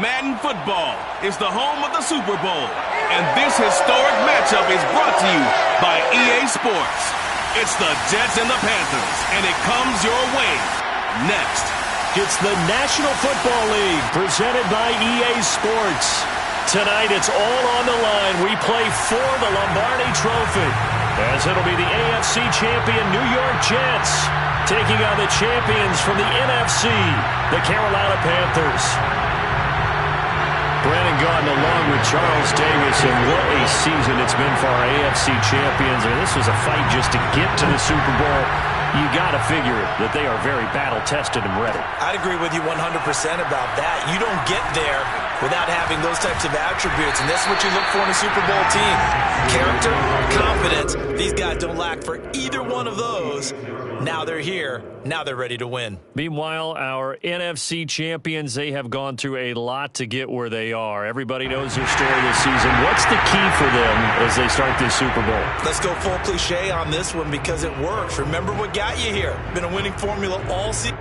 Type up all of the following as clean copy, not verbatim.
Madden Football is the home of the Super Bowl, and this historic matchup is brought to you by EA Sports. It's the Jets and the Panthers, and it comes your way next. It's the National Football League presented by EA Sports. Tonight it's all on the line. We play for the Lombardi Trophy, as it'll be the AFC champion New York Jets taking on the champions from the NFC, the Carolina Panthers. Brandon Gaudin along with Charles Davis, and what a season it's been for our AFC champions. I mean, this was a fight just to get to the Super Bowl. You got to figure that they are very battle-tested and ready. I'd agree with you 100% about that. You don't get there without having those types of attributes, and that's what you look for in a Super Bowl team. Character, confidence. These guys don't lack for either one of those. Now they're here. Now they're ready to win. Meanwhile, our NFC champions, they have gone through a lot to get where they are. Everybody knows their story this season. What's the key for them as they start this Super Bowl? Let's go full cliche on this one because it works. Remember what got you here. Been a winning formula all season.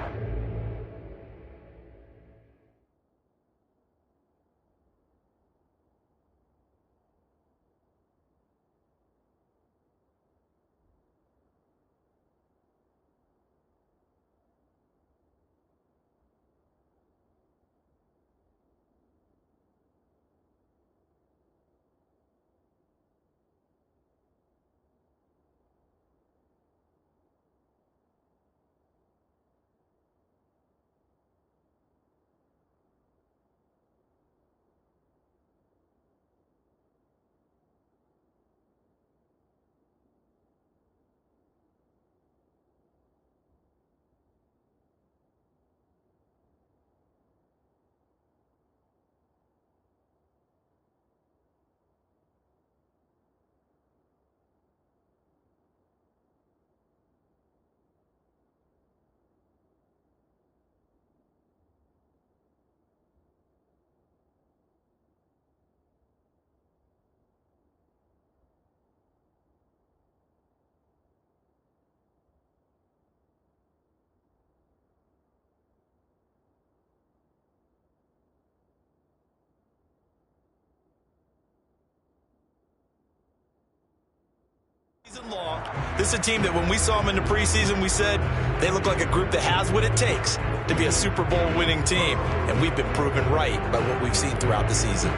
Long. This is a team that when we saw them in the preseason, we said they look like a group that has what it takes to be a Super Bowl winning team. And we've been proven right by what we've seen throughout the season.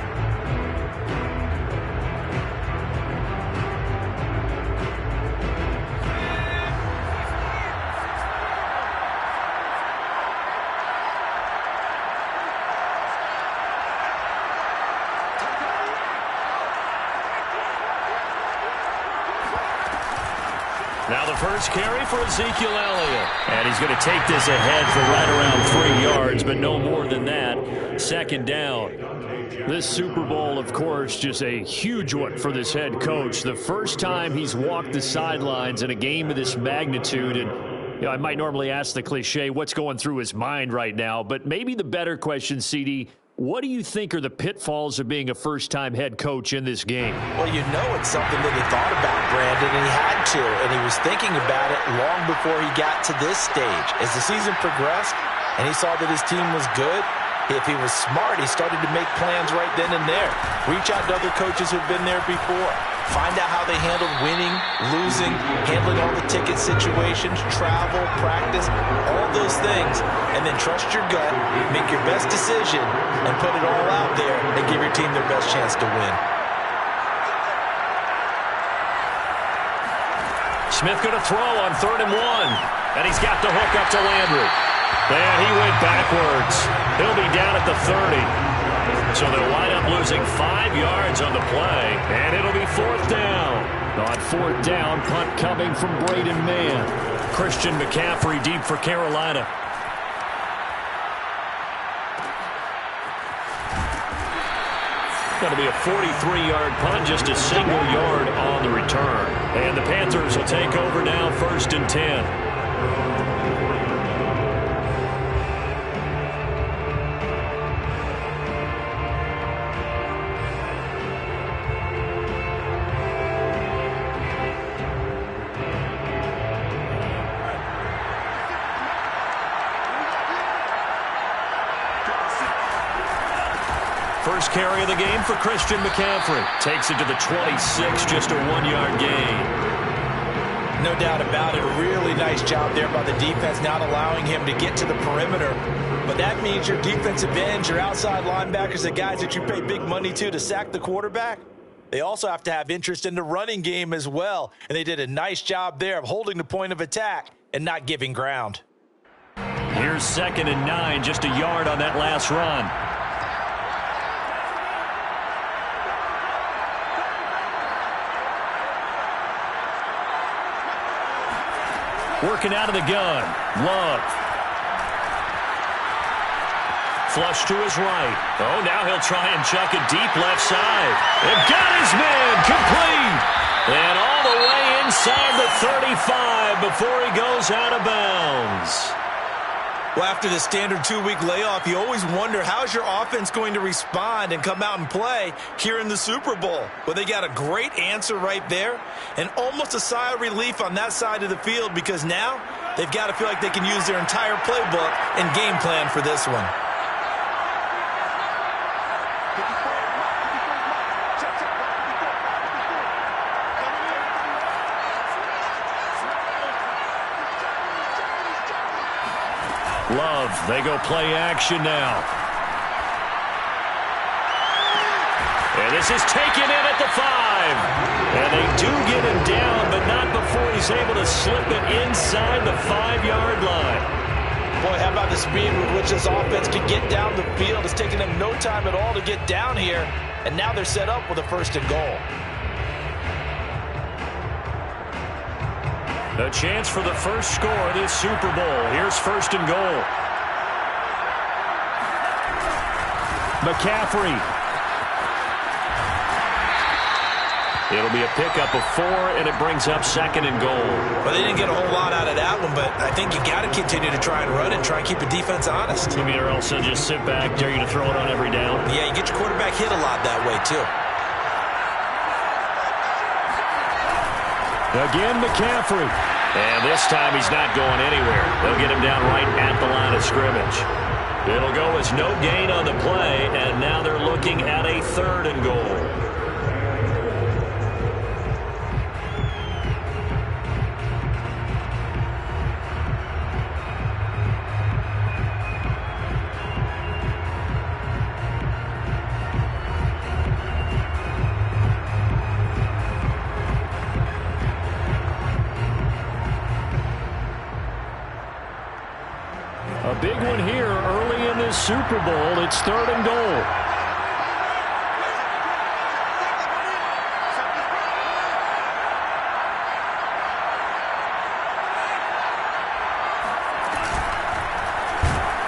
Now the first carry for Ezekiel Elliott. And he's going to take this ahead for right around 3 yards, but no more than that. Second down. This Super Bowl, of course, just a huge one for this head coach. The first time he's walked the sidelines in a game of this magnitude. And you know, I might normally ask the cliche, what's going through his mind right now? But maybe the better question, CD, what do you think are the pitfalls of being a first-time head coach in this game? Well, you know it's something that he thought about, Brandon, and he had to. And he was thinking about it long before he got to this stage. As the season progressed and he saw that his team was good, if he was smart, he started to make plans right then and there. Reach out to other coaches who've been there before. Find out how they handled winning, losing, handling all the ticket situations, travel, practice, all those things. And then trust your gut, make your best decision, and put it all out there and give your team their best chance to win. Smith going to throw on 3rd and 1. And he's got the hook up to Landry. And he went backwards. He'll be down at the 30. So they'll wind up losing 5 yards on the play. And it'll be 4th down. On 4th down, punt coming from Braden Mann. Christian McCaffrey deep for Carolina. Going to be a 43-yard punt, just a single yard on the return. And the Panthers will take over now, 1st and 10. first carry of the game for Christian McCaffrey. Takes it to the 26, just a 1-yard gain. No doubt about it. A really nice job there by the defense, not allowing him to get to the perimeter. But that means your defensive ends, your outside linebackers, the guys that you pay big money to sack the quarterback, they also have to have interest in the running game as well. And they did a nice job there of holding the point of attack and not giving ground. Here's 2nd and 9, just a yard on that last run. Working out of the gun. Love. Flush to his right. Oh, now he'll try and chuck it deep left side. And got his man complete. And all the way inside the 35 before he goes out of bounds. Well, after the standard 2-week layoff, you always wonder how's your offense going to respond and come out and play here in the Super Bowl. Well, they got a great answer right there and almost a sigh of relief on that side of the field because now they've got to feel like they can use their entire playbook and game plan for this one. Love, they go play action now. And this is taken in at the 5. And they do get him down, but not before he's able to slip it inside the 5-yard line. Boy, how about the speed with which this offense can get down the field? It's taken them no time at all to get down here. And now they're set up with a 1st and goal. A chance for the first score of this Super Bowl. Here's 1st and goal. McCaffrey. It'll be a pickup of 4, and it brings up 2nd and goal. Well, they didn't get a whole lot out of that one, but I think you got to continue to try and run and try and keep the defense honest. You mean or else they'll just sit back, dare you to throw it on every down? Yeah, you get your quarterback hit a lot that way, too. Again, McCaffrey. And this time he's not going anywhere. They'll get him down right at the line of scrimmage. It'll go as no gain on the play, and now they're looking at a 3rd and goal. A big one here early in this Super Bowl. It's 3rd and goal.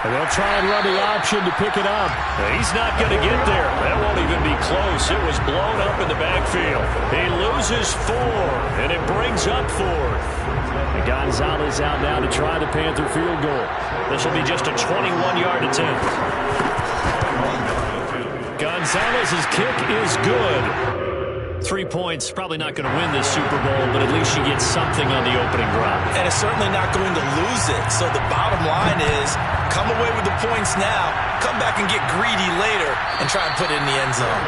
And they'll try and run the option to pick it up. He's not going to get there. That won't even be close. It was blown up in the backfield. He loses 4, and it brings up 4th. And Gonzalez out now to try the Panther field goal. This will be just a 21-yard attempt. Gonzalez's kick is good. 3 points, probably not going to win this Super Bowl, but at least you get something on the opening drive. And it's certainly not going to lose it. So the bottom line is, come away with the points now, come back and get greedy later, and try and put it in the end zone.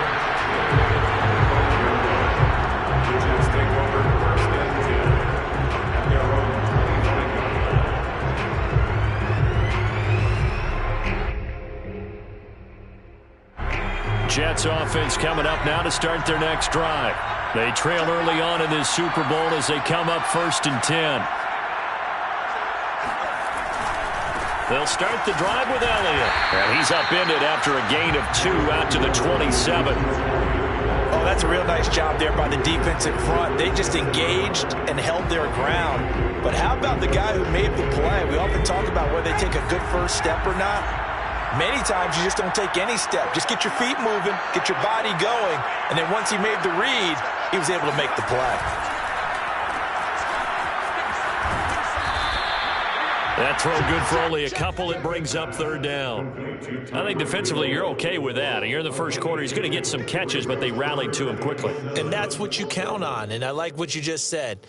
Jets offense coming up now to start their next drive. They trail early on in this Super Bowl as they come up 1st and 10. They'll start the drive with Elliott. And he's upended after a gain of 2 out to the 27. Oh, that's a real nice job there by the defense in front. They just engaged and held their ground. But how about the guy who made the play? We often talk about whether they take a good first step or not. Many times you just don't take any step. Just get your feet moving, get your body going, and then once he made the read, he was able to make the play. That throw good for only a couple. It brings up 3rd down. I think defensively you're okay with that. Here in the first quarter, he's going to get some catches, but they rallied to him quickly. And that's what you count on, and I like what you just said.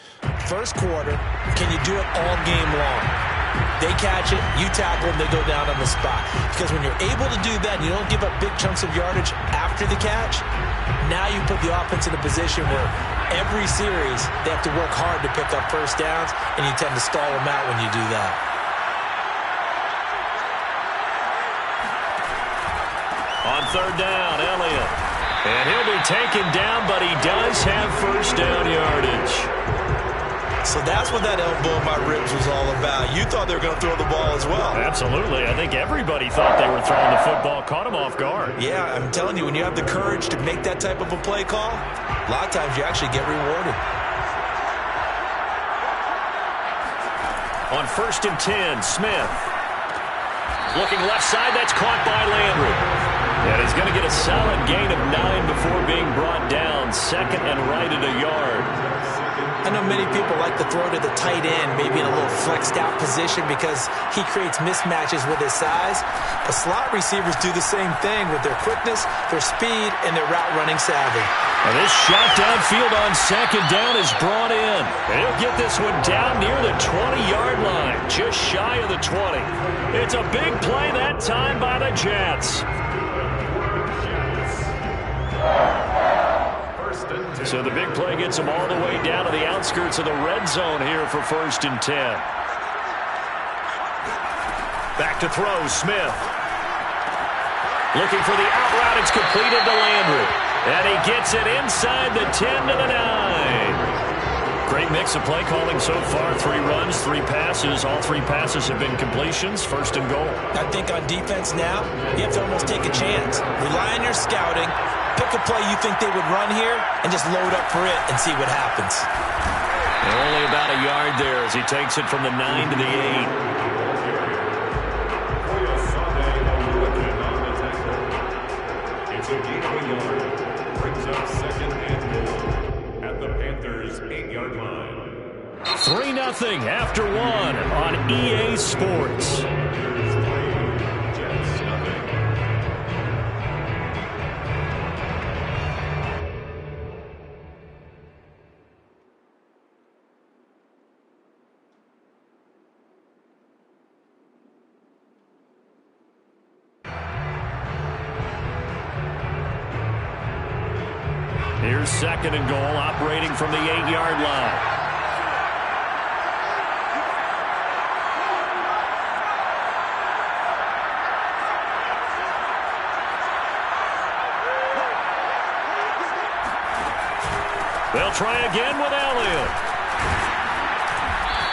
First quarter, can you do it all game long? They catch it, you tackle them, they go down on the spot. Because when you're able to do that and you don't give up big chunks of yardage after the catch, now you put the offense in a position where every series they have to work hard to pick up first downs, and you tend to stall them out when you do that. On third down, Elliott. And he'll be taken down, but he does have first down yardage. So that's what that elbow in my ribs was all about. You thought they were going to throw the ball as well. Absolutely. I think everybody thought they were throwing the football, caught him off guard. Yeah, I'm telling you, when you have the courage to make that type of a play call, a lot of times you actually get rewarded. On 1st and 10, Smith. Looking left side, that's caught by Landry. And he's going to get a solid gain of 9 before being brought down. Second and right at a yard. I know many people like to throw to the tight end, maybe in a little flexed out position because he creates mismatches with his size. But slot receivers do the same thing with their quickness, their speed, and their route running savvy. And this shot downfield on second down is brought in. And he'll get this one down near the 20-yard line, just shy of the 20. It's a big play that time by the Jets. So the big play gets them all the way down to the outskirts of the red zone here for 1st and 10. Back to throw, Smith. Looking for the out route. It's completed to Landry. And he gets it inside the 10 to the 9. Great mix of play calling so far. 3 runs, 3 passes. All 3 passes have been completions. 1st and goal. I think on defense now, you have to almost take a chance. Rely on your scouting. Pick a play you think they would run here and just load up for it and see what happens. And only about a yard there as he takes it from the 9 to the 8. It's a gateway yard. Brings up 2nd and goal at the Panthers' 8-yard line. 3-0 after 1 on EA Sports. Here's 2nd and goal, operating from the 8-yard line. They'll try again with Elliott.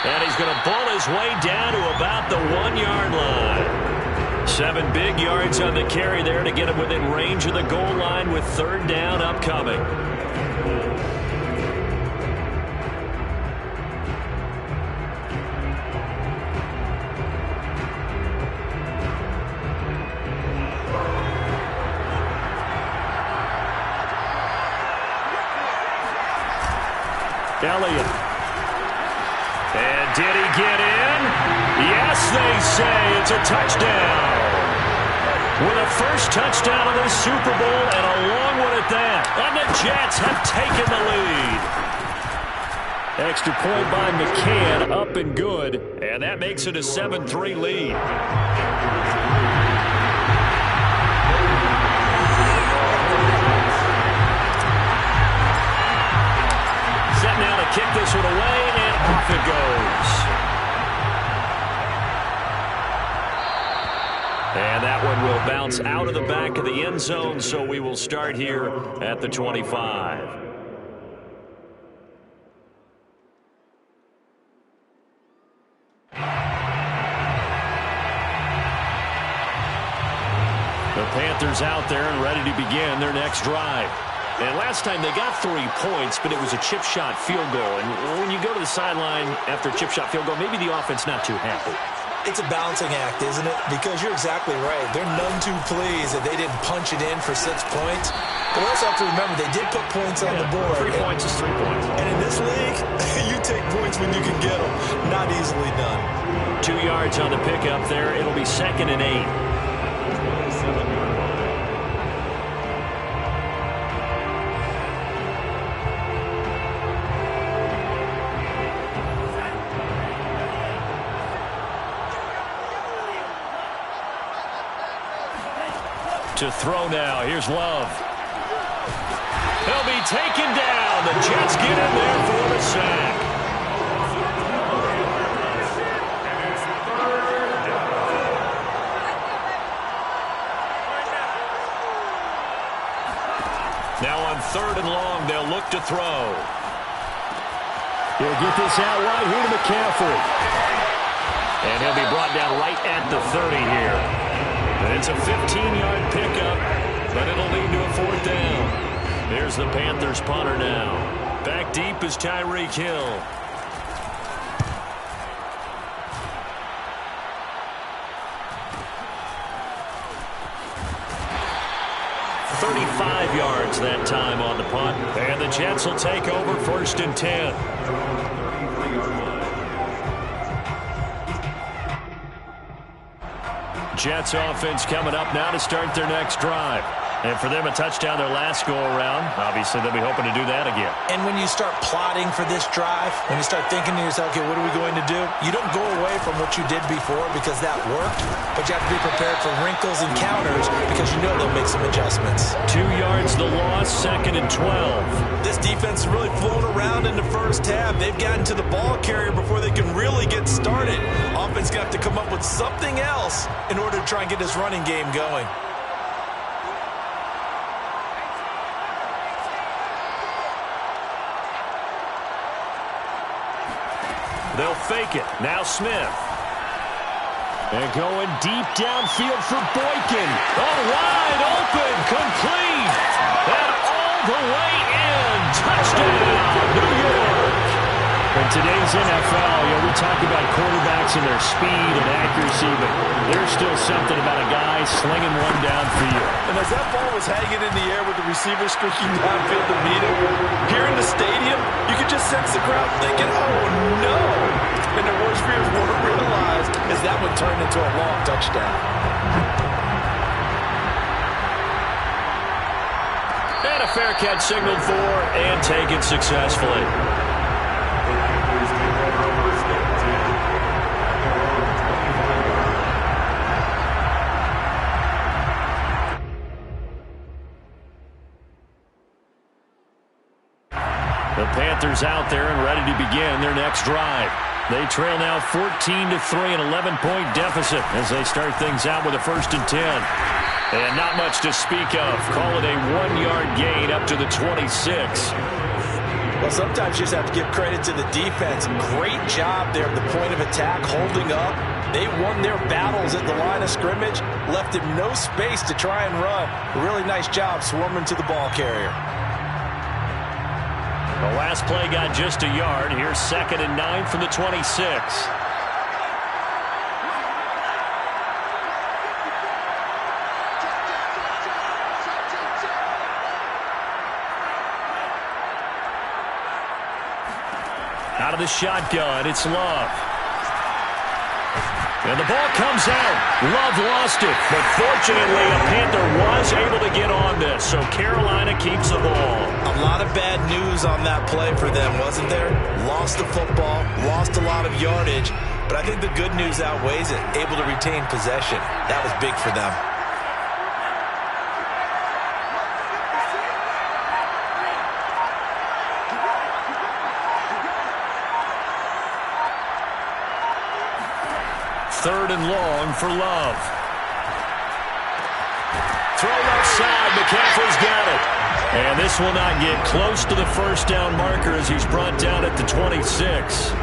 And he's going to pull his way down to about the 1-yard line. 7 big yards on the carry there to get him within range of the goal line with 3rd down upcoming. Elliott. And did he get in? Yes, they say it's a touchdown. With a first touchdown of this Super Bowl and a long one at that. And the Jets have taken the lead. Extra point by McCann, up and good. And that makes it a 7-3 lead. Set now to kick this one away, and off it goes. And that one will bounce out of the back of the end zone, so we will start here at the 25. The Panthers out there and ready to begin their next drive. And last time they got 3 points, but it was a chip shot field goal. And when you go to the sideline after a chip shot field goal, maybe the offense not too happy. It's a balancing act, isn't it? Because you're exactly right. They're none too pleased that they didn't punch it in for 6 points. But we also have to remember they did put points on the board. 3 points is 3 points. And in this league, you take points when you can get them. Not easily done. 2 yards on the pickup there. It'll be 2nd and 8. To throw now. Here's Love. He'll be taken down. The Jets get in there for the sack. Now on 3rd and long, they'll look to throw. He'll get this out wide here to McCaffrey. And he'll be brought down right at the 30 here. And it's a 15-yard pickup, but it'll lead to a 4th down. There's the Panthers punter now. Back deep is Tyreek Hill. "35 yards that time on the punt. And the Jets will take over 1st and 10. Jets offense coming up now to start their next drive. And for them, a touchdown their last go-around. Obviously, they'll be hoping to do that again. And when you start plotting for this drive, when you start thinking to yourself, okay, what are we going to do? You don't go away from what you did before because that worked, but you have to be prepared for wrinkles and counters because you know they'll make some adjustments. 2 yards the loss, 2nd and 12. This defense is really flown around in the first half. They've gotten to the ball carrier before they can really get started. Offense going to have to come up with something else in order to try and get this running game going. They'll fake it. Now Smith. And going deep downfield for Boykin. Oh, wide open. Complete. And all the way in. Touchdown, New York. In today's NFL, we talk about quarterbacks and their speed and accuracy, but there's still something about a guy slinging one downfield. And as that ball was hanging in the air with the receiver streaking downfield to meet him, here in the stadium, you could just sense the crowd thinking, oh, no. And their worst fears weren't realized as that one turned into a long touchdown. And a fair catch signaled for and taken successfully. The Panthers out there and ready to begin their next drive. They trail now 14-3, an 11-point deficit as they start things out with a 1st and 10. And not much to speak of. Call it a 1-yard gain up to the 26. Well, sometimes you just have to give credit to the defense. Great job there at the point of attack, holding up. They won their battles at the line of scrimmage, left him no space to try and run. A really nice job swarming to the ball carrier. The last play got just a yard. Here's 2nd and 9 from the 26. Out of the shotgun, it's Love. And the ball comes out. Love lost it, but fortunately a Panther was able to get on this, so Carolina keeps the ball. A lot of bad news on that play for them, wasn't there? Lost the football, lost a lot of yardage, but I think the good news outweighs it. Able to retain possession. That was big for them. Third and long for Love. Throw left side. McCaffrey's got it. And this will not get close to the 1st down marker as he's brought down at the 26.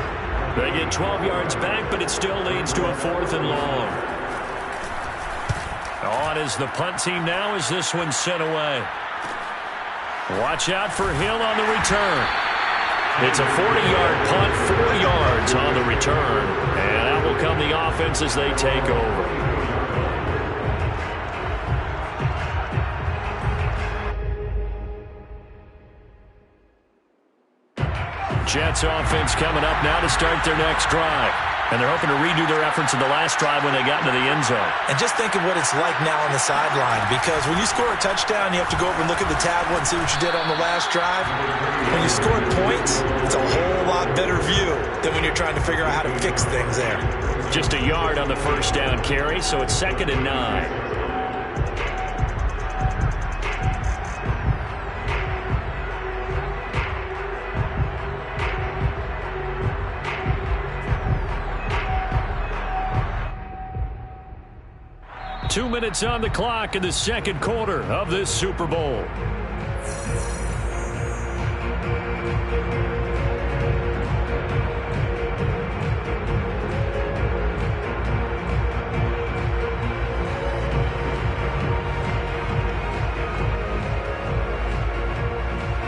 They get 12 yards back, but it still leads to a 4th and long. On is the punt team now as this one's sent away. Watch out for Hill on the return. It's a 40-yard punt, 4 yards on the return. And out will come the offense as they take over. Jets offense coming up now to start their next drive. And they're hoping to redo their efforts in the last drive when they got into the end zone. And just think of what it's like now on the sideline, because when you score a touchdown, you have to go over and look at the tablet and see what you did on the last drive. When you score points, it's a whole lot better view than when you're trying to figure out how to fix things there. Just a yard on the 1st down carry, so it's 2nd and 9. 2 minutes on the clock in the second quarter of this Super Bowl.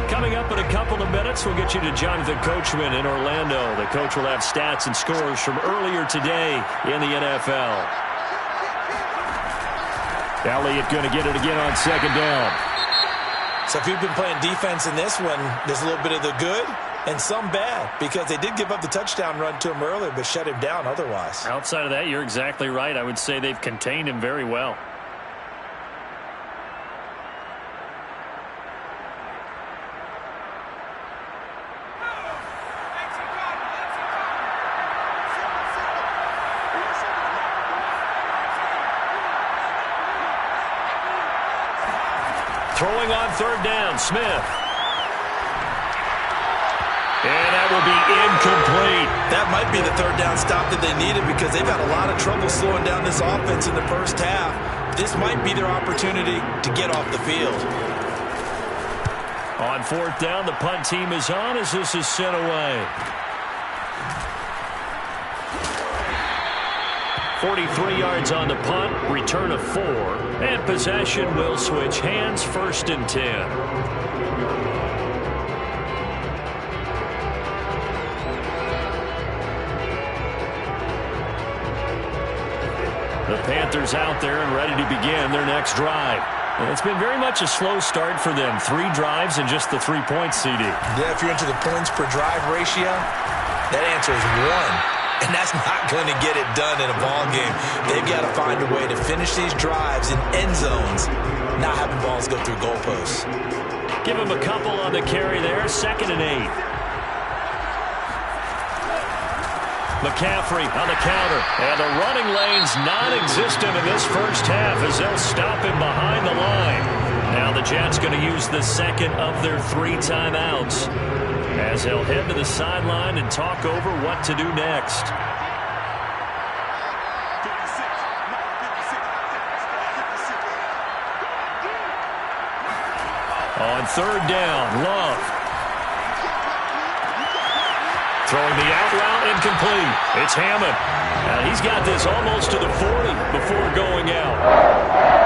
Coming up in a couple of minutes, we'll get you to Jonathan Coachman in Orlando. The coach will have stats and scores from earlier today in the NFL. Elliott going to get it again on second down. So if you've been playing defense in this one, there's a little bit of the good and some bad, because they did give up the touchdown run to him earlier but shut him down otherwise. Outside of that, you're exactly right. I would say they've contained him very well. Throwing on third down, Smith. And that will be incomplete. That might be the third down stop that they needed, because they've had a lot of trouble slowing down this offense in the first half. This might be their opportunity to get off the field. On fourth down, the punt team is on as this is sent away. 43 yards on the punt, return of 4, and possession will switch hands, 1st and 10. The Panthers out there and ready to begin their next drive. And it's been very much a slow start for them. 3 drives and just the 3 points, CD. Yeah, if you're into the points per drive ratio, that answer is 1. And that's not going to get it done in a ball game. They've got to find a way to finish these drives in end zones, not having balls go through goalposts. Give him a couple on the carry there, 2nd and 8. McCaffrey on the counter. And the running lane's non-existent in this first half as they'll stop him behind the line. Now the Jets going to use the second of their 3 timeouts, as they'll head to the sideline and talk over what to do next. On third down, Love. Throwing the out route, incomplete. It's Hammond. And he's got this almost to the 40 before going out.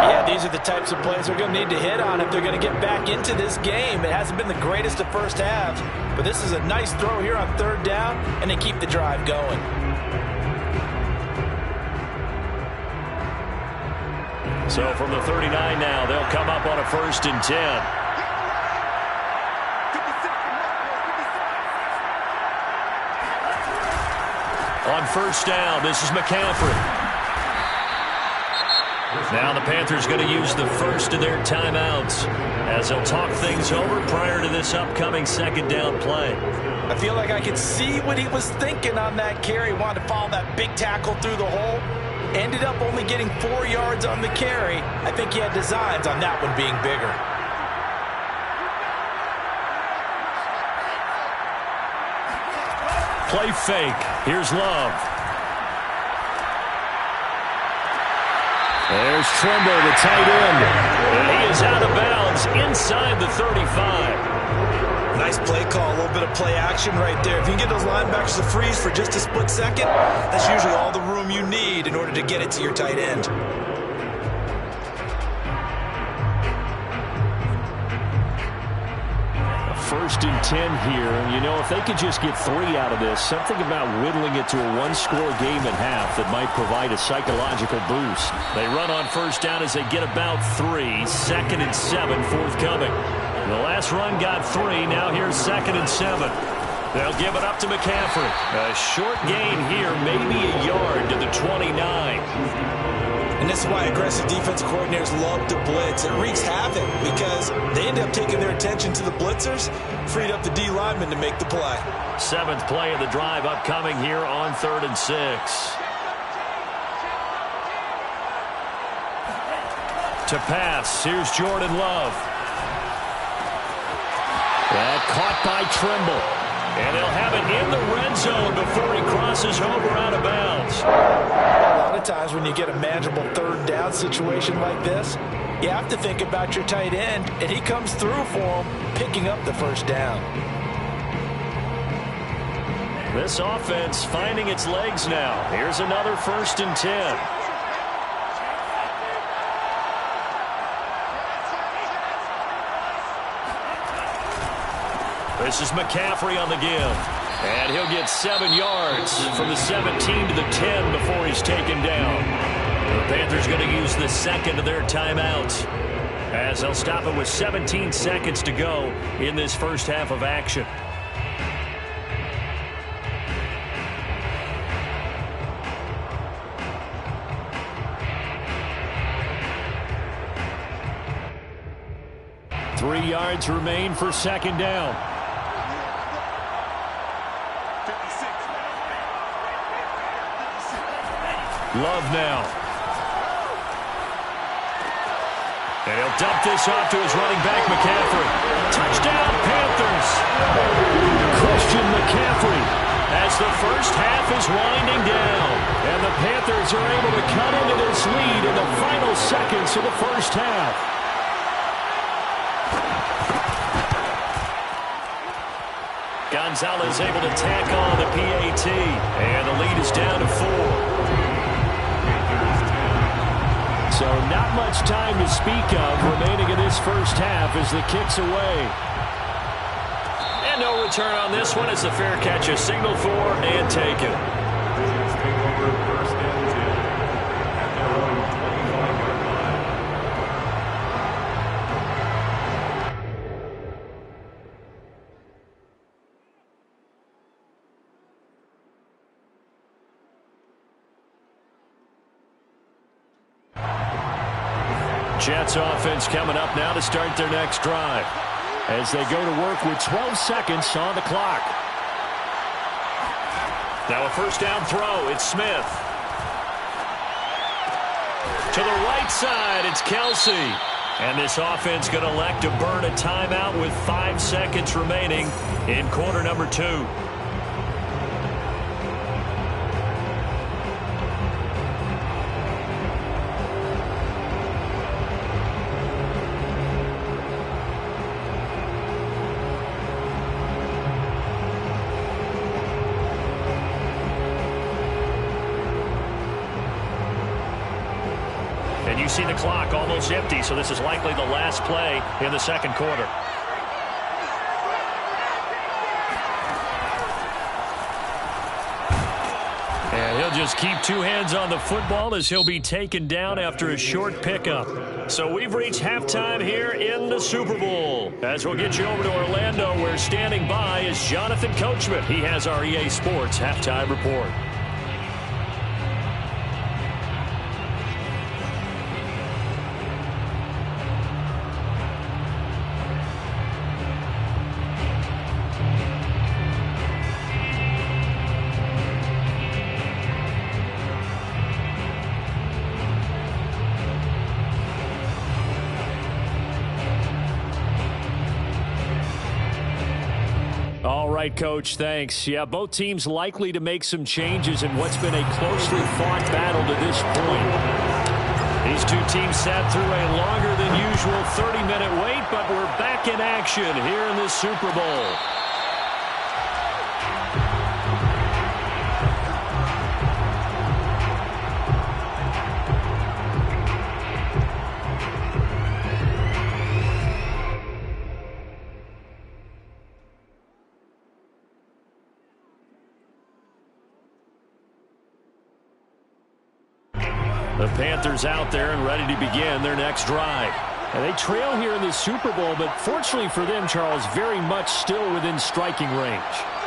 Yeah, these are the types of plays they're going to need to hit on if they're going to get back into this game. It hasn't been the greatest of first halves, but this is a nice throw here on third down, and they keep the drive going. So from the 39 now, they'll come up on a 1st and 10. On first down, this is McCaffrey. Now the Panthers going to use the first of their timeouts as they'll talk things over prior to this upcoming second down play. I feel like I could see what he was thinking on that carry. He wanted to follow that big tackle through the hole. Ended up only getting 4 yards on the carry. I think he had designs on that one being bigger. Play fake. Here's Love. There's Trimble, the tight end. And he is out of bounds inside the 35. Nice play call, a little bit of play action right there. If you can get those linebackers to freeze for just a split second, that's usually all the room you need in order to get it to your tight end. First and 10 here. And, you know, if they could just get 3 out of this, something about whittling it to a 1-score game at half that might provide a psychological boost. They run on first down as they get about 3. 2nd and 7 forthcoming. The last run got 3. Now here's 2nd and 7. They'll give it up to McCaffrey. A short gain here, maybe a yard to the 29. And this is why aggressive defensive coordinators love to blitz. It wreaks havoc because they end up taking their attention to the blitzers, freed up the D lineman to make the play. 7th play of the drive upcoming here on 3rd and 6. To pass, here's Jordan Love. That caught by Trimble. And they'll have it in the red zone before he crosses over out of bounds. A lot of times when you get a manageable third down situation like this, you have to think about your tight end, and he comes through for him, picking up the first down. This offense finding its legs now. Here's another 1st and 10. This is McCaffrey on the give. And he'll get 7 yards from the 17 to the 10 before he's taken down. The Panthers going to use the second of their timeouts, as they'll stop it with 17 seconds to go in this first half of action. Three yards remain for second down. Love now. And he'll dump this off to his running back, McCaffrey. Touchdown, Panthers. Christian McCaffrey, as the first half is winding down. And the Panthers are able to cut into this lead in the final seconds of the first half. Gonzalez able to tack on the PAT. And the lead is down to 4. So not much time to speak of remaining in this first half as the kick's away. And no return on this one as the fair catch is signaled for and taken. First and 10 at their own 25-yard line. Jets offense coming up now to start their next drive, as they go to work with 12 seconds on the clock. Now a first down throw. It's Smith. To the right side, it's Kelsey. And this offense going to elect to burn a timeout with 5 seconds remaining in quarter number 2. And you see the clock almost empty, so this is likely the last play in the second quarter. And he'll just keep 2 hands on the football as he'll be taken down after a short pickup. So we've reached halftime here in the Super Bowl. As we'll get you over to Orlando, where standing by is Jonathan Coachman. He has our EA Sports halftime report. All right, Coach, thanks. Yeah, both teams likely to make some changes in what's been a closely fought battle to this point. These two teams sat through a longer than usual 30-minute wait, but we're back in action here in the Super Bowl. The Panthers out there and ready to begin their next drive. And they trail here in the Super Bowl, but fortunately for them, Charles, very much still within striking range.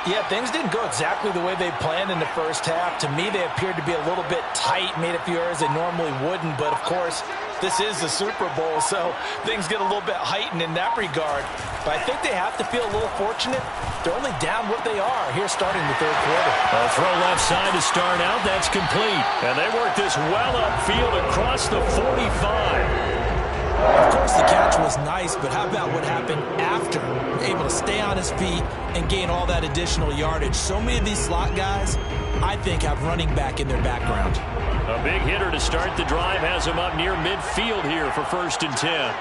Yeah, things didn't go exactly the way they planned in the first half. To me, they appeared to be a little bit tight, made a few errors they normally wouldn't. But, of course, this is the Super Bowl, so things get a little bit heightened in that regard. But I think they have to feel a little fortunate. They're only down what they are here starting the third quarter. A throw left side to start out. That's complete. And they work this well upfield across the 45. Of course, the catch was nice, but how about what happened after? Able to stay on his feet and gain all that additional yardage. So many of these slot guys, I think, have running back in their background. A big hitter to start the drive has him up near midfield here for 1st and 10.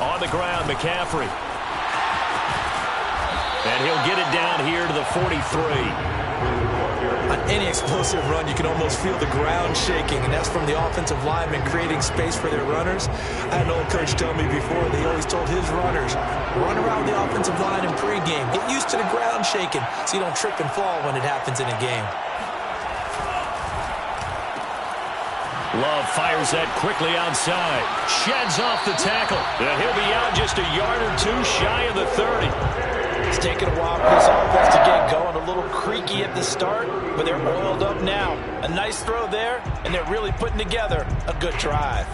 On the ground, McCaffrey. And he'll get it down here to the 43. On any explosive run, you can almost feel the ground shaking, and that's from the offensive linemen creating space for their runners. I had an old coach tell me before, they always told his runners, run around the offensive line in pregame. Get used to the ground shaking so you don't trip and fall when it happens in a game. Love fires that quickly outside. Sheds off the tackle. And he'll be out just a yard or two shy of the 30. It's taken a while for this offense to get going. A little creaky at the start, but they're oiled up now. A nice throw there, and they're really putting together a good drive.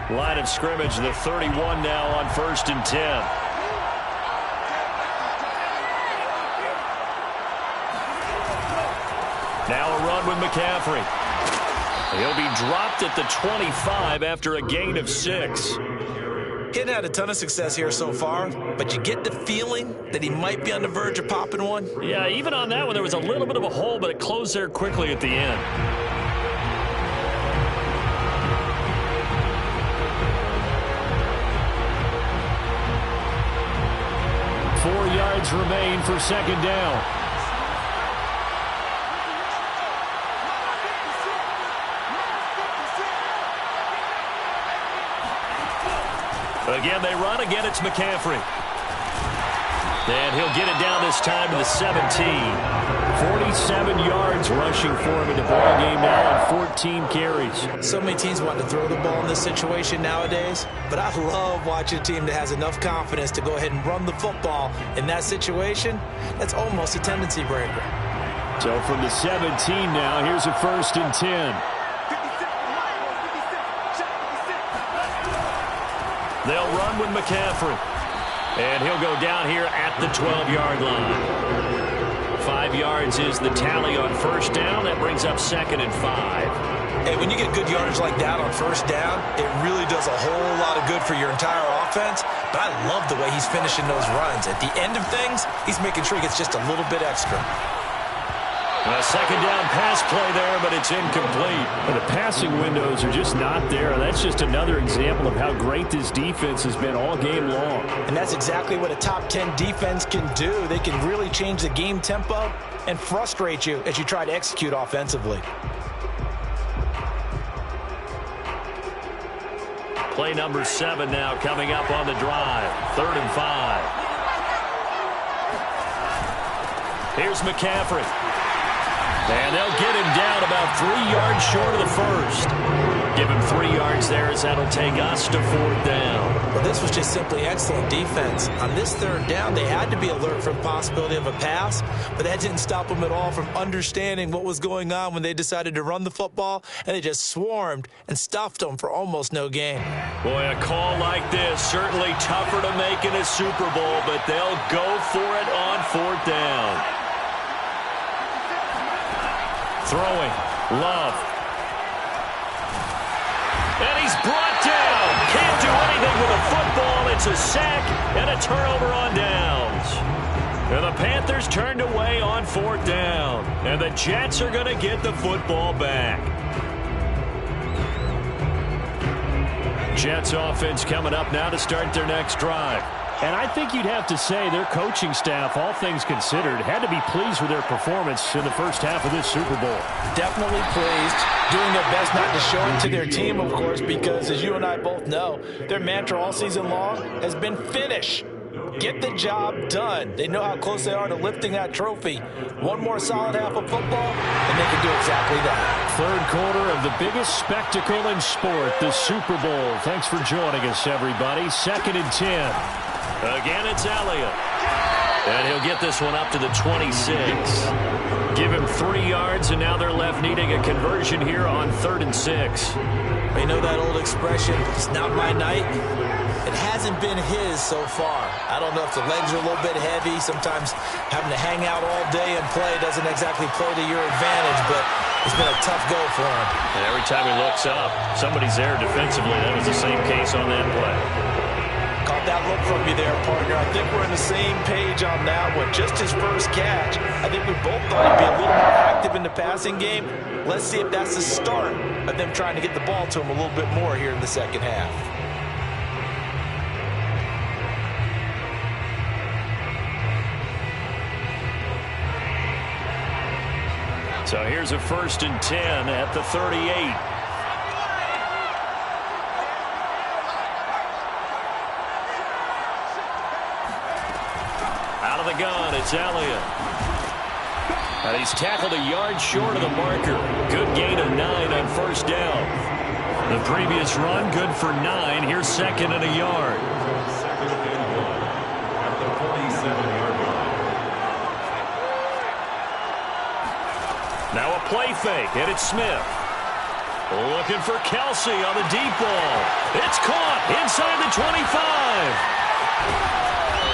Line of scrimmage, the 31 now on 1st and 10. Now a run with McCaffrey. He'll be dropped at the 25 after a gain of 6. He hadn't had a ton of success here so far, but you get the feeling that he might be on the verge of popping one. Yeah, even on that one, there was a little bit of a hole, but it closed there quickly at the end. Four yards remain for 2nd down. Again, they run. Again, it's McCaffrey. And he'll get it down this time to the 17. 47 yards rushing for him in the ball game now on 14 carries. So many teams want to throw the ball in this situation nowadays, but I love watching a team that has enough confidence to go ahead and run the football in that situation. That's almost a tendency breaker. So from the 17 now, here's a 1st and 10. They'll run with McCaffrey. And he'll go down here at the 12-yard line. 5 yards is the tally on 1st down. That brings up 2nd and 5. Hey, when you get good yardage like that on 1st down, it really does a whole lot of good for your entire offense. But I love the way he's finishing those runs. At the end of things, he's making sure he gets just a little bit extra. A 2nd down pass play there, but it's incomplete. The passing windows are just not there. That's just another example of how great this defense has been all game long. And that's exactly what a top 10 defense can do. They can really change the game tempo and frustrate you as you try to execute offensively. Play number 7 now coming up on the drive. 3rd and 5. Here's McCaffrey. And they'll get him down about 3 yards short of the 1st. Give him 3 yards there as that'll take us to 4th down. Well, this was just simply excellent defense. On this 3rd down, they had to be alert for the possibility of a pass, but that didn't stop them at all from understanding what was going on when they decided to run the football, and they just swarmed and stuffed them for almost no gain. Boy, a call like this, certainly tougher to make in a Super Bowl, but they'll go for it on 4th down. Throwing, Love. And he's brought down. Can't do anything with a football. It's a sack and a turnover on downs. And the Panthers turned away on 4th down. And the Jets are going to get the football back. Jets offense coming up now to start their next drive. And I think you'd have to say their coaching staff, all things considered, had to be pleased with their performance in the first half of this Super Bowl. Definitely pleased. Doing their best not to show it to their team, of course, because as you and I both know, their mantra all season long has been finish. Get the job done. They know how close they are to lifting that trophy. One more solid half of football, and they can do exactly that. 3rd quarter of the biggest spectacle in sport, the Super Bowl. Thanks for joining us, everybody. 2nd and 10. Again, it's Elliott. And he'll get this one up to the 26. give him 3 yards, and now they're left needing a conversion here on 3rd and 6. You know that old expression, it's not my night? It hasn't been his so far. I don't know if the legs are a little bit heavy. Sometimes having to hang out all day and play doesn't exactly play to your advantage, but it's been a tough go for him. And every time he looks up, somebody's there defensively. That was the same case on that play. Caught that look from you there, partner. I think we're on the same page on that one. Just his first catch. I think we both thought he'd be a little more active in the passing game. Let's see if that's the start of them trying to get the ball to him a little bit more here in the second half. So here's a 1st and 10 at the 38. Out of the gun, it's Elliott. And he's tackled a yard short of the marker. Good gain of 9 on 1st down. The previous run, good for 9. Here's 2nd and a yard. 2nd and 1 at the 47-yard line. Now a play fake, and it's Smith. Looking for Kelsey on the deep ball. It's caught inside the 25.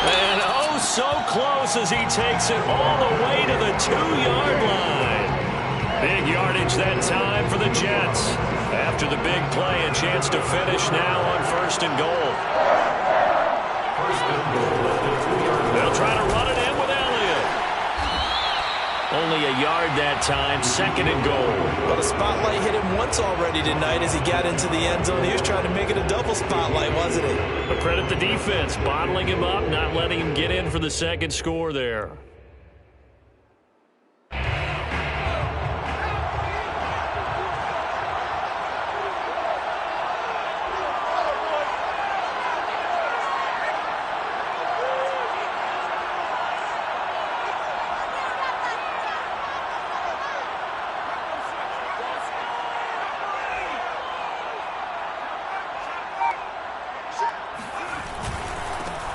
And oh, so close as he takes it all the way to the 2-yard line. Big yardage that time for the Jets. After the big play, a chance to finish now on 1st and goal. 1st and goal at the 2-yard line. They'll try to run it in with Elliott. Only a yard that time, 2nd and goal. But a spotlight hit him once already tonight as he got into the end zone. He was trying to make it a double spotlight, wasn't he? But credit the defense, bottling him up, not letting him get in for the 2nd score there.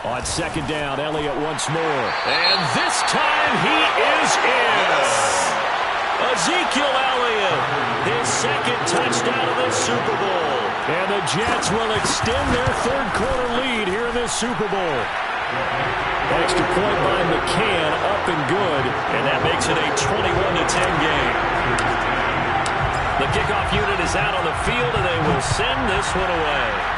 On 2nd down, Elliott once more. And this time he is in. Ezekiel Elliott, his 2nd touchdown of this Super Bowl. And the Jets will extend their 3rd quarter lead here in this Super Bowl. Extra point by McCann, up and good. And that makes it a 21-10 game. The kickoff unit is out on the field, and they will send this one away.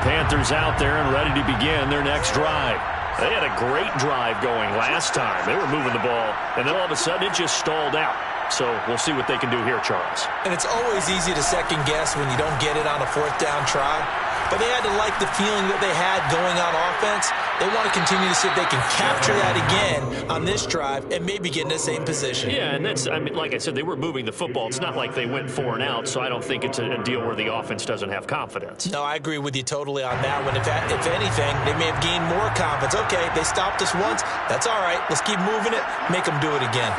Panthers out there and ready to begin their next drive. They had a great drive going last time. They were moving the ball, and then all of a sudden it just stalled out. So we'll see what they can do here, Charles. And it's always easy to second guess when you don't get it on a 4th down try. But they had to like the feeling that they had going on offense. They want to continue to see if they can capture that again on this drive and maybe get in the same position. Yeah, and that's, I mean, like I said, they were moving the football. It's not like they went 4 and out, so I don't think it's a deal where the offense doesn't have confidence. No, I agree with you totally on that one. If anything, they may have gained more confidence. Okay, they stopped us once. That's all right. Let's keep moving it. Make them do it again.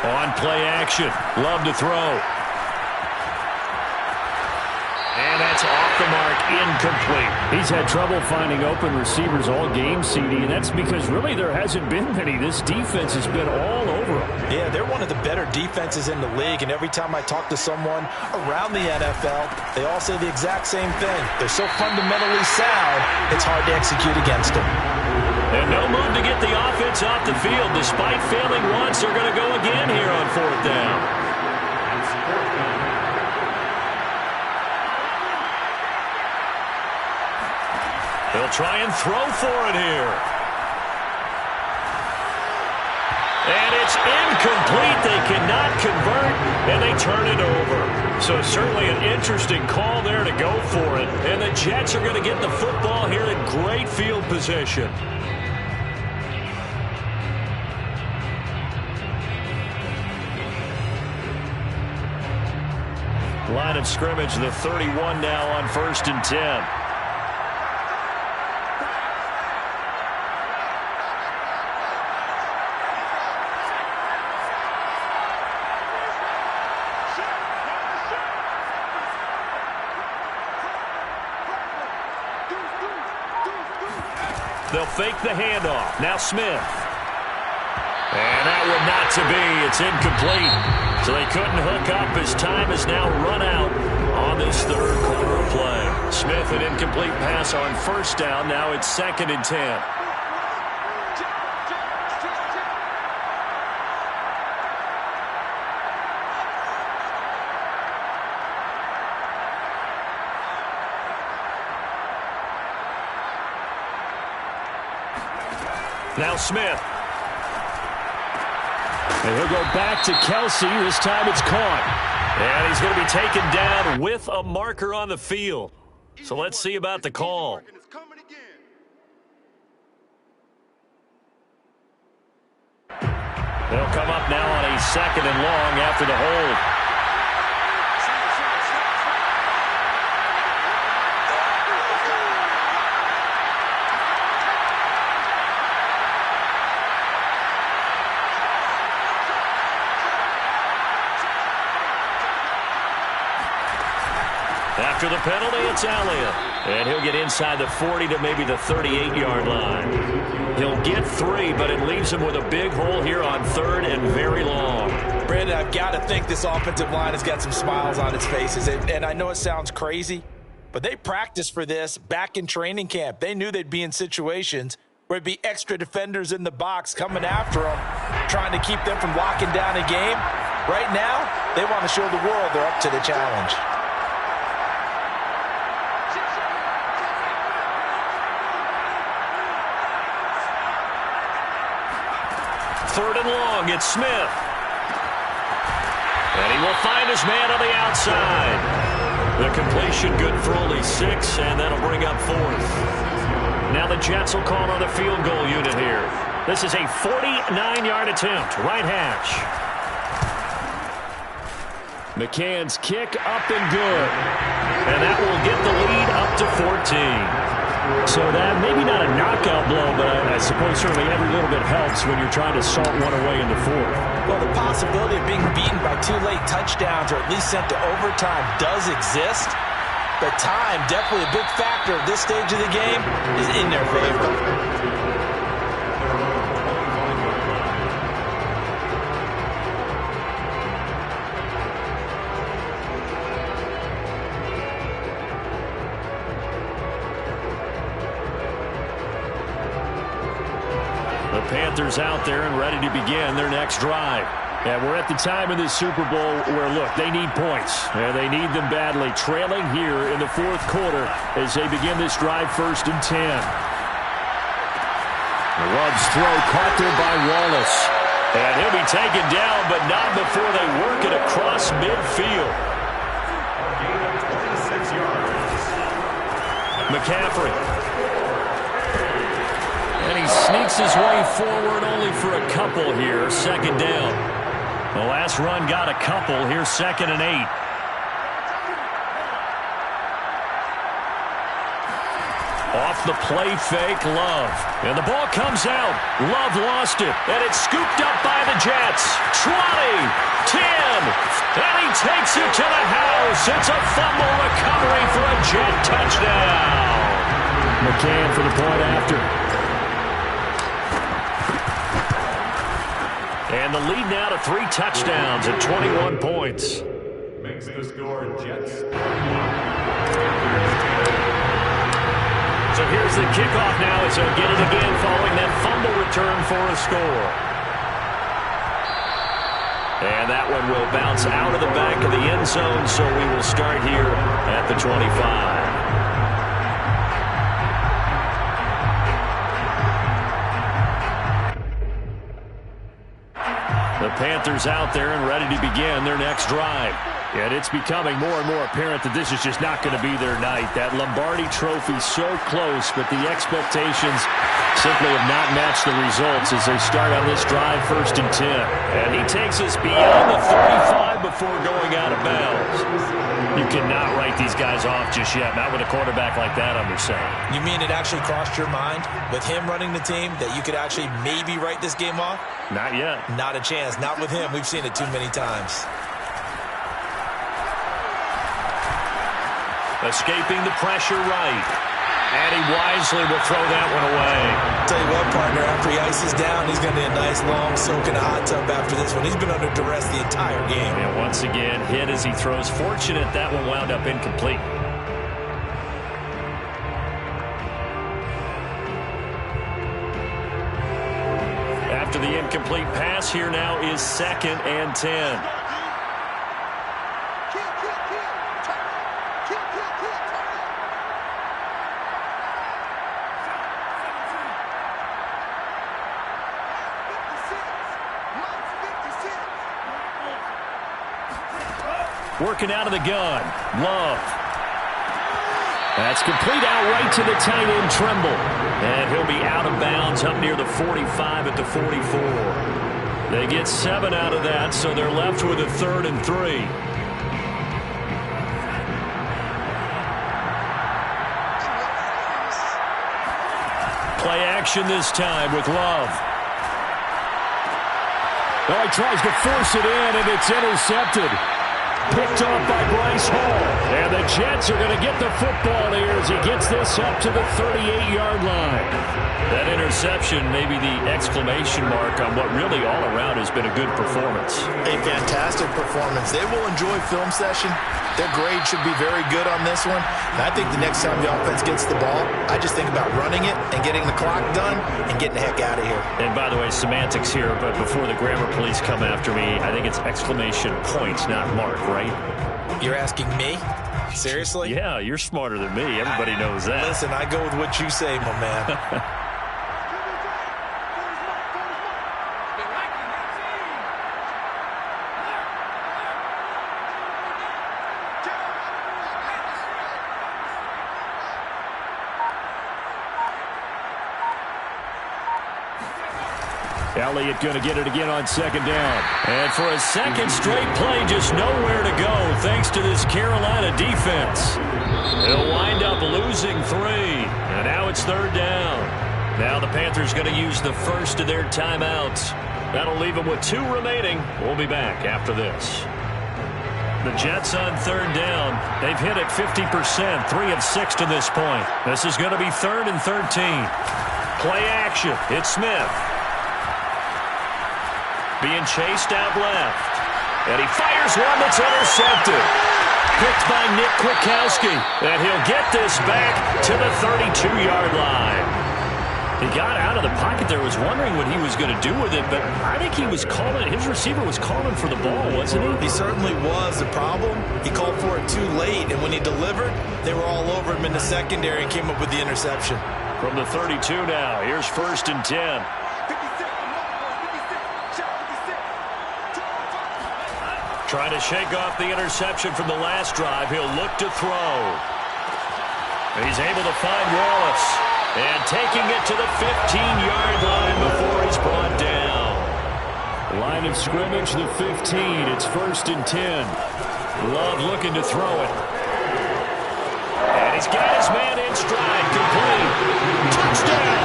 On play action, love to throw. And that's off the mark, incomplete. He's had trouble finding open receivers all game, CD, and that's because really there hasn't been many. This defense has been all over them. Yeah, they're one of the better defenses in the league, and every time I talk to someone around the NFL, they all say the exact same thing. They're so fundamentally sound, it's hard to execute against them. And no move to get the offense off the field. Despite failing once, they're going to go again here on 4th down. They'll try and throw for it here. And it's incomplete. They cannot convert, and they turn it over. So certainly an interesting call there to go for it. And the Jets are going to get the football here in great field position. Line of scrimmage, the 31 now on 1st and 10. They'll fake the handoff. Now Smith. And that one not to be. It's incomplete. So they couldn't hook up as time has now run out on this third quarter of play. Smith, an incomplete pass on 1st down. Now it's 2nd and 10. Now Smith. And he'll go back to Kelsey. This time it's caught. And he's going to be taken down with a marker on the field. So let's see about the call. They'll come up now on a 2nd and long after the hold. After the penalty, it's Elliott. And he'll get inside the 40 to maybe the 38-yard line. He'll get 3, but it leaves him with a big hole here on 3rd and very long. Brandon, I've got to think this offensive line has got some smiles on its faces. And I know it sounds crazy, but they practiced for this back in training camp. They knew they'd be in situations where it'd be extra defenders in the box coming after them, trying to keep them from locking down a game. Right now, they want to show the world they're up to the challenge. 3rd and long, it's Smith. And he will find his man on the outside. The completion good for only 6, and that'll bring up 4th. Now the Jets will call on the field goal unit here. This is a 49-yard attempt, right hash. McCann's kick up and good. And that will get the lead up to 14. So that, maybe not a knockout blow, but I suppose certainly every little bit helps when you're trying to salt one away in the 4th. Well, the possibility of being beaten by 2 late touchdowns or at least sent to overtime does exist. But time, definitely a big factor at this stage of the game, is in their favor. Panthers out there and ready to begin their next drive. And we're at the time in this Super Bowl where, look, they need points. And they need them badly. Trailing here in the 4th quarter as they begin this drive 1st and 10. Love's throw caught there by Wallace. And he'll be taken down, but not before they work it across midfield. McCaffrey. And he sneaks his way forward only for a couple here. 2nd down. The last run got a couple. Here's 2nd and 8. Off the play fake, Love. And the ball comes out. Love lost it. And it's scooped up by the Jets. 20, 10, and he takes it to the house. It's a fumble recovery for a Jet touchdown. McCann for the point after. And the lead now to 3 touchdowns and 21 points. Makes the score Jets. So here's the kickoff now as they'll get it again following that fumble return for a score. And that one will bounce out of the back of the end zone, so we will start here at the 25. The Panthers out there and ready to begin their next drive. And it's becoming more and more apparent that this is just not going to be their night. That Lombardi trophy so close, but the expectations simply have not matched the results as they start on this drive 1st and 10. And he takes us beyond the 35 before going out of bounds. You cannot write these guys off just yet, not with a quarterback like that under center. You mean it actually crossed your mind with him running the team that you could actually maybe write this game off? Not yet. Not a chance. Not with him. We've seen it too many times. Escaping the pressure right. And he wisely will throw that one away. Tell you what, partner, after he ices down, he's going to need a nice long soak in a hot tub after this one. He's been under duress the entire game. And once again, hit as he throws. Fortunate that one wound up incomplete. After the incomplete pass, here now is 2nd and 10. Working out of the gun. Love. That's complete out right to the tight end, Trimble. And he'll be out of bounds up near the 45 at the 44. They get 7 out of that, so they're left with a 3rd and 3. Play action this time with Love. Oh, he tries to force it in, and it's intercepted. Picked off by Bryce Hall. And the Jets are going to get the football here as he gets this up to the 38-yard line. That interception may be the exclamation mark on what really all around has been a good performance. A fantastic performance. They will enjoy film session. Their grade should be very good on this one. And I think the next time the offense gets the ball, I just think about running it and getting the clock done and getting the heck out of here. And by the way, semantics here, but before the grammar police come after me, I think it's exclamation points, not mark, right? You're asking me? Seriously? Yeah, you're smarter than me. Everybody knows that. Listen, I go with what you say, my man. Elliott going to get it again on 2nd down. And for a second straight play, just nowhere to go thanks to this Carolina defense. They'll wind up losing 3. And now it's 3rd down. Now the Panthers going to use the first of their timeouts. That'll leave them with 2 remaining. We'll be back after this. The Jets on 3rd down. They've hit it 50%, 3 of 6 to this point. This is going to be 3rd and 13. Play action. It's Smith. Being chased out left. And he fires one that's intercepted. Picked by Nick Kwiatkowski. And he'll get this back to the 32-yard line. He got out of the pocket there, was wondering what he was going to do with it, but I think he was calling, his receiver was calling for the ball, wasn't he? He certainly was. The problem, he called for it too late, and when he delivered, they were all over him in the secondary and came up with the interception. From the 32 now, here's 1st and 10. Trying to shake off the interception from the last drive. He'll look to throw. He's able to find Wallace. And taking it to the 15-yard line before he's brought down. Line of scrimmage, the 15. It's 1st and 10. Love looking to throw it. And he's got his man in stride. Complete. Touchdown.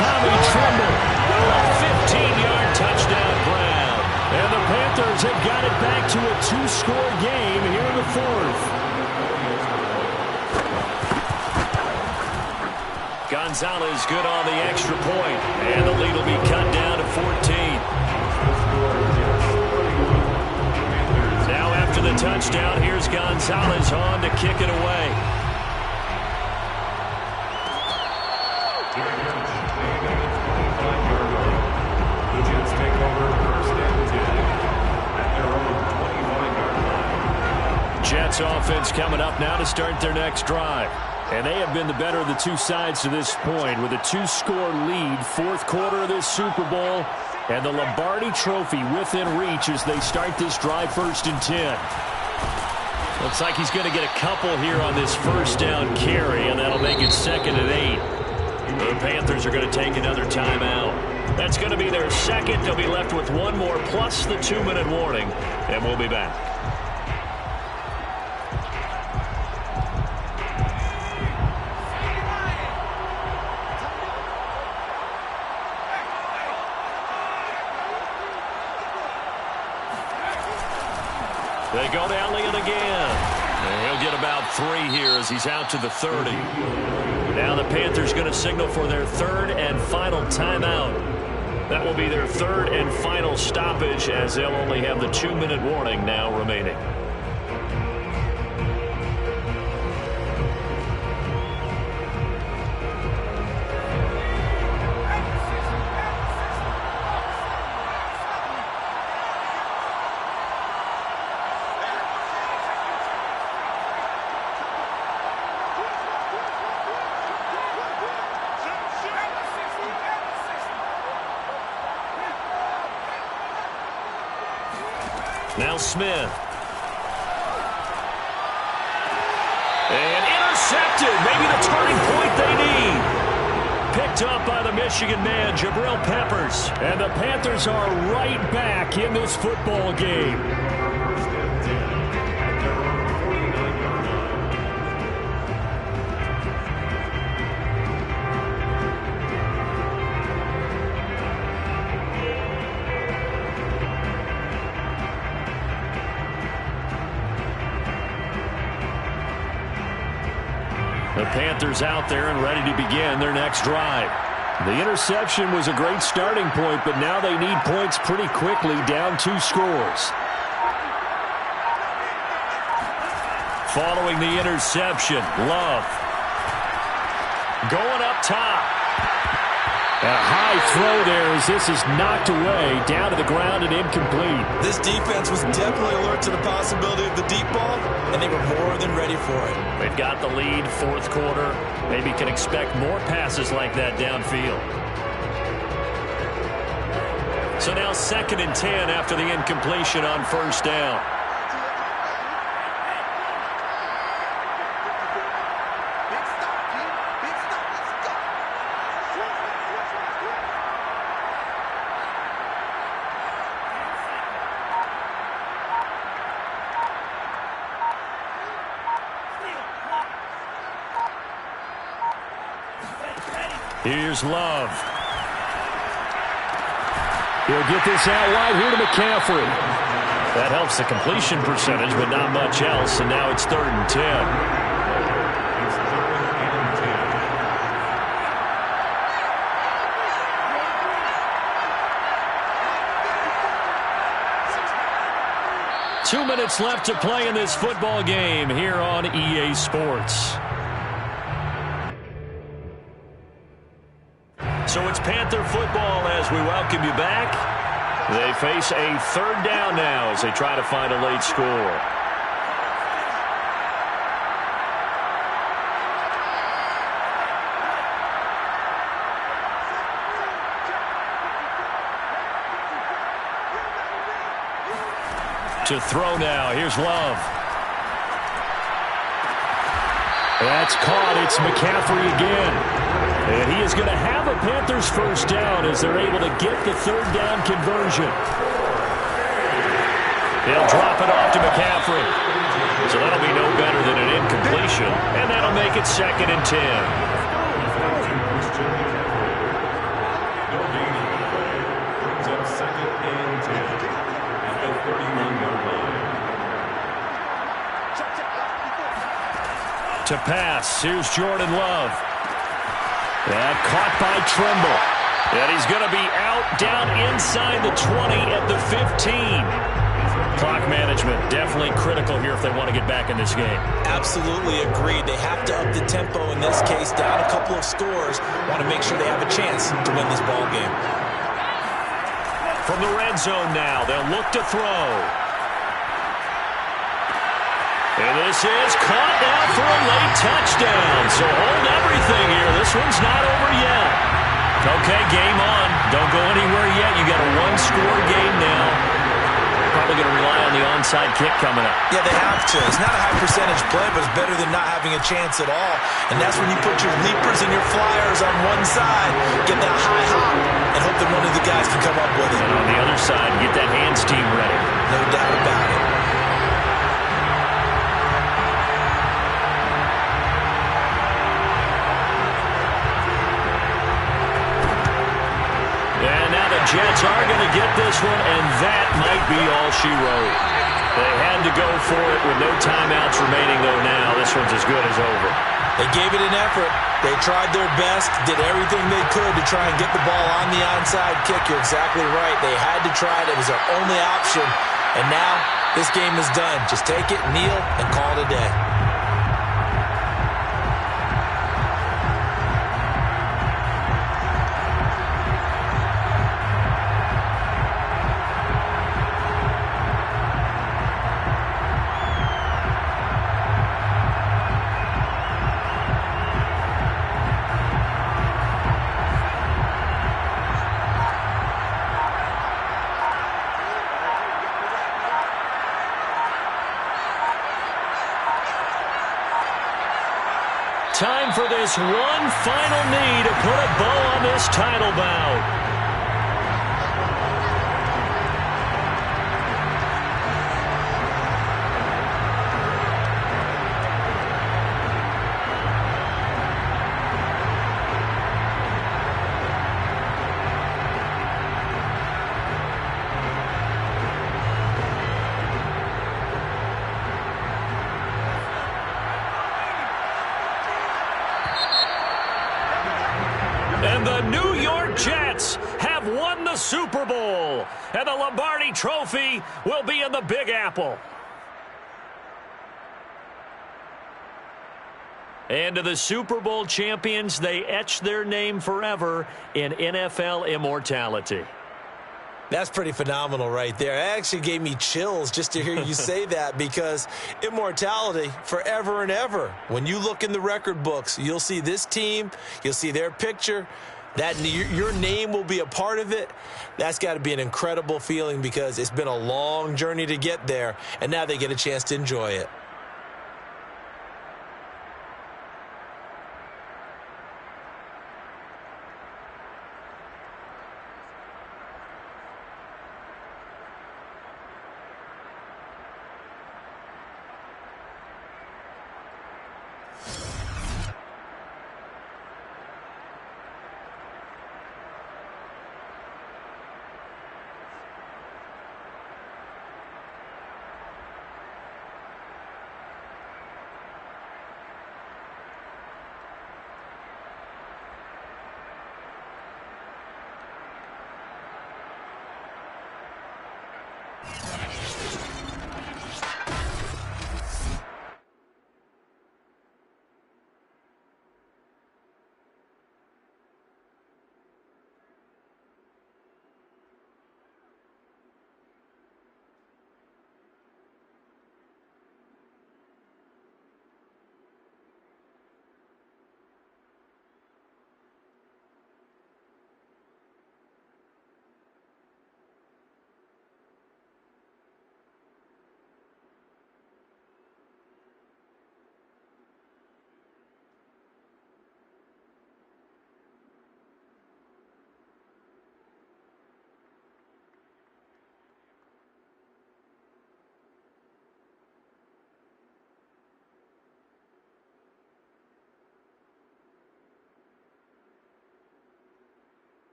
Tommy Trimble. A 15-yard touchdown grab. And the Panthers have got it back to a 2-score game here in the 4th. Gonzalez good on the extra point. And the lead will be cut down to 14. Now after the touchdown, here's Gonzalez on to kick it away. Jets offense coming up now to start their next drive. And they have been the better of the 2 sides to this point with a 2-score lead, 4th quarter of this Super Bowl, and the Lombardi Trophy within reach as they start this drive 1st and 10. Looks like he's going to get a couple here on this 1st down carry, and that'll make it 2nd and 8. The Panthers are going to take another timeout. That's going to be their second. They'll be left with one more plus the 2-minute warning, and we'll be back. They go to Elliott again. And he'll get about 3 here as he's out to the 30. Now the Panthers going to signal for their third and final timeout. That will be their third and final stoppage as they'll only have the 2-minute warning now remaining. Now Smith. And intercepted. Maybe the turning point they need. Picked up by the Michigan man, Jabril Peppers. And the Panthers are right back in this football game. First and 10 at their own 49-yard line. The Panthers out there and ready to begin their next drive. The interception was a great starting point, but now they need points pretty quickly, down 2 scores. Following the interception, Love. Going up top. A high throw there as this is knocked away, down to the ground and incomplete. This defense was definitely alert to the possibility of the deep ball, and they were more than ready for it. They've got the lead, fourth quarter. Maybe can expect more passes like that downfield. So now 2nd and 10 after the incompletion on first down. Here's Love. He'll get this out wide here to McCaffrey. That helps the completion percentage, but not much else. And now it's 3rd and 10. It's 3rd and 10. 2 minutes left to play in this football game here on EA Sports. So it's Panther football as we welcome you back. They face a 3rd down now as they try to find a late score. To throw now. Here's Love. That's caught. It's McCaffrey again. And he is going to have a Panthers first down as they're able to get the 3rd down conversion. They'll drop it off to McCaffrey. So that'll be no better than an incompletion. And that'll make it 2nd and 10. No gain on the play. Brings up 2nd and 10 at the 31-yard line. To pass, here's Jordan Love. That caught by Trimble. And he's going to be out down inside the 20 at the 15. Clock management definitely critical here if they want to get back in this game. Absolutely agreed. They have to up the tempo in this case, down a couple of scores. Want to make sure they have a chance to win this ball game. From the red zone now, they'll look to throw. And this is caught now for a late touchdown. So hold everything here. This one's not over yet. Okay, game on. Don't go anywhere yet. You got a 1-score game now. Probably going to rely on the onside kick coming up. Yeah, they have to. It's not a high percentage play, but it's better than not having a chance at all. And that's when you put your leapers and your flyers on one side, get that high hop, and hope something one of the guys can come up with it. And on the other side, get that hands team ready. No doubt about it. And now the Jets are going to get this one, and that might be all she wrote. They had to go for it with no timeouts remaining, though now this one's as good as over. They gave it an effort. They tried their best, did everything they could to try and get the ball on the onside kick. You're exactly right. They had to try it. It was their only option. And now this game is done. Just take it, kneel, and call it a day. Time for this one final knee to put a bow on this title bout. And the New York Jets have won the Super Bowl. And the Lombardi Trophy will be in the Big Apple. And to the Super Bowl champions, they etch their name forever in NFL immortality. That's pretty phenomenal right there. It actually gave me chills just to hear you say that, because immortality forever and ever. When you look in the record books, you'll see this team, you'll see their picture, that your name will be a part of it. That's got to be an incredible feeling, because it's been a long journey to get there, and now they get a chance to enjoy it.